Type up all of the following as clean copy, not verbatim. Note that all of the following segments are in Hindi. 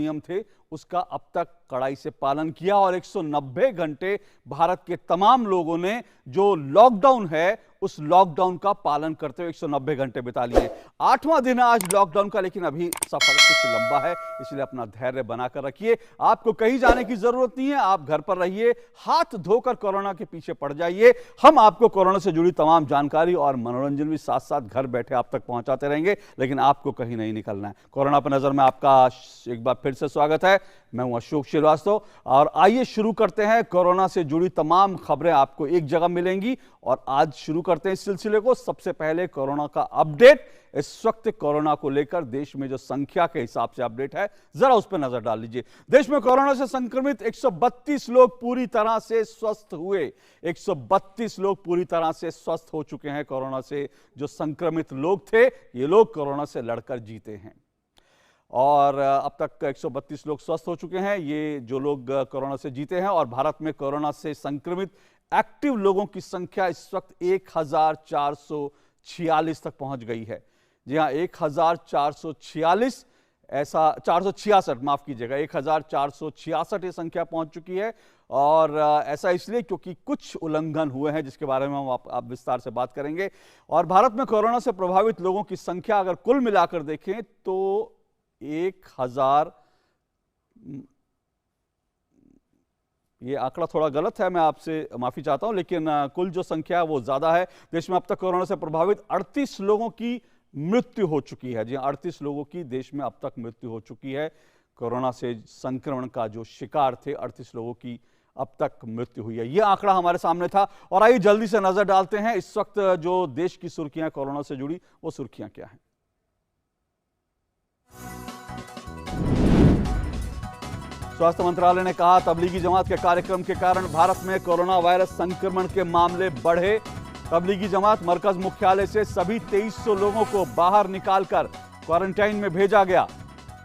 नियम थे उसका अब तक कड़ाई से पालन किया और 190 घंटे भारत के तमाम लोगों ने जो लॉकडाउन है उस लॉकडाउन का पालन करते हुए 190 घंटे बिता लिए। 8वां दिन है आज लॉकडाउन का, लेकिन अभी सफर कुछ लंबा है, इसलिए अपना धैर्य बनाकर रखिए। आपको कहीं जाने की जरूरत नहीं है, आप घर पर रहिए, हाथ धोकर कोरोना के पीछे पड़ जाइए। हम आपको कोरोना से जुड़ी तमाम जानकारी और मनोरंजन भी साथ साथ घर बैठे आप तक पहुंचाते रहेंगे, लेकिन आपको कहीं नहीं निकलना है। कोरोना पर नजर में आपका एक बार फिर से स्वागत है। मैं हूं अशोक श्रीवास्तव और आइए शुरू करते हैं। कोरोना से जुड़ी तमाम खबरें आपको एक जगह मिलेंगी और आज शुरू करते हैं इस सिलसिले को। सबसे पहले कोरोना का अपडेट। इस वक्त कोरोना को लेकर देश में जो संख्या के हिसाब से अपडेट है, जरा उस पर नजर डाल लीजिए। देश में कोरोना से संक्रमित 132 लोग पूरी तरह से स्वस्थ हुए। 132 लोग पूरी तरह से स्वस्थ हो चुके हैं। कोरोना से जो संक्रमित लोग थे, ये लोग कोरोना से लड़कर जीते हैं और अब तक 132 लोग स्वस्थ हो चुके हैं। ये जो लोग कोरोना से जीते हैं और भारत में कोरोना से संक्रमित एक्टिव लोगों की संख्या इस वक्त 1446 तक पहुंच गई है। जी हां, 1446, ऐसा 466, माफ कीजिएगा, 1466 ये संख्या पहुंच चुकी है। और ऐसा इसलिए क्योंकि कुछ उल्लंघन हुए हैं जिसके बारे में हम आप विस्तार से बात करेंगे। और भारत में कोरोना से प्रभावित लोगों की संख्या अगर कुल मिलाकर देखें तो 1000, ये आंकड़ा थोड़ा गलत है, मैं आपसे माफी चाहता हूं, लेकिन कुल जो संख्या है वो ज्यादा है। देश में अब तक कोरोना से प्रभावित 38 लोगों की मृत्यु हो चुकी है। जी, 38 लोगों की देश में अब तक मृत्यु हो चुकी है। कोरोना से संक्रमण का जो शिकार थे 38 लोगों की अब तक मृत्यु हुई है। यह आंकड़ा हमारे सामने था। और आइए जल्दी से नजर डालते हैं इस वक्त जो देश की सुर्खियां कोरोना से जुड़ी, वो सुर्खियां क्या हैं। स्वास्थ्य मंत्रालय ने कहा, तबलीगी जमात के कार्यक्रम के कारण भारत में कोरोना वायरस संक्रमण के मामले बढ़े। तबलीगी जमात मरकज मुख्यालय से सभी 2300 लोगों को बाहर निकालकर क्वारंटाइन में भेजा गया।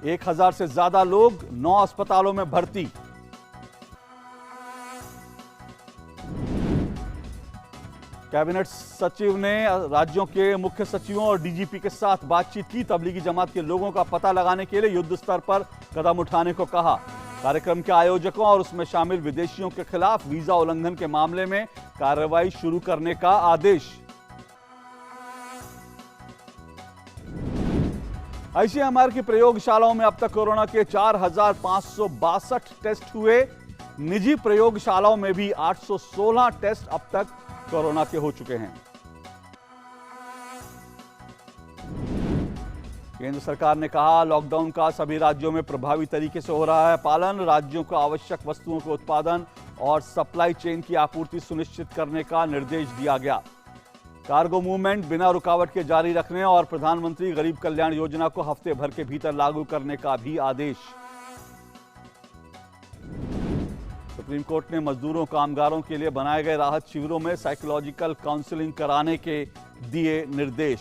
1000 से ज्यादा लोग 9 अस्पतालों में भर्ती। कैबिनेट सचिव ने राज्यों के मुख्य सचिवों और डीजीपी के साथ बातचीत की। तबलीगी जमात के लोगों का पता लगाने के लिए युद्ध स्तर पर कदम उठाने को कहा। कार्यक्रम के आयोजकों और उसमें शामिल विदेशियों के खिलाफ वीजा उल्लंघन के मामले में कार्रवाई शुरू करने का आदेश। आईसीएमआर की प्रयोगशालाओं में अब तक कोरोना के 4562 टेस्ट हुए। निजी प्रयोगशालाओं में भी 816 टेस्ट अब तक कोरोना के हो चुके हैं। केंद्र सरकार ने कहा, लॉकडाउन का सभी राज्यों में प्रभावी तरीके से हो रहा है पालन। राज्यों को आवश्यक वस्तुओं के उत्पादन और सप्लाई चेन की आपूर्ति सुनिश्चित करने का निर्देश दिया गया। कार्गो मूवमेंट बिना रुकावट के जारी रखने और प्रधानमंत्री गरीब कल्याण योजना को हफ्ते भर के भीतर लागू करने का भी आदेश। सुप्रीम कोर्ट ने मजदूरों कामगारों के लिए बनाए गए राहत शिविरों में साइकोलॉजिकल काउंसलिंग कराने के दिए निर्देश।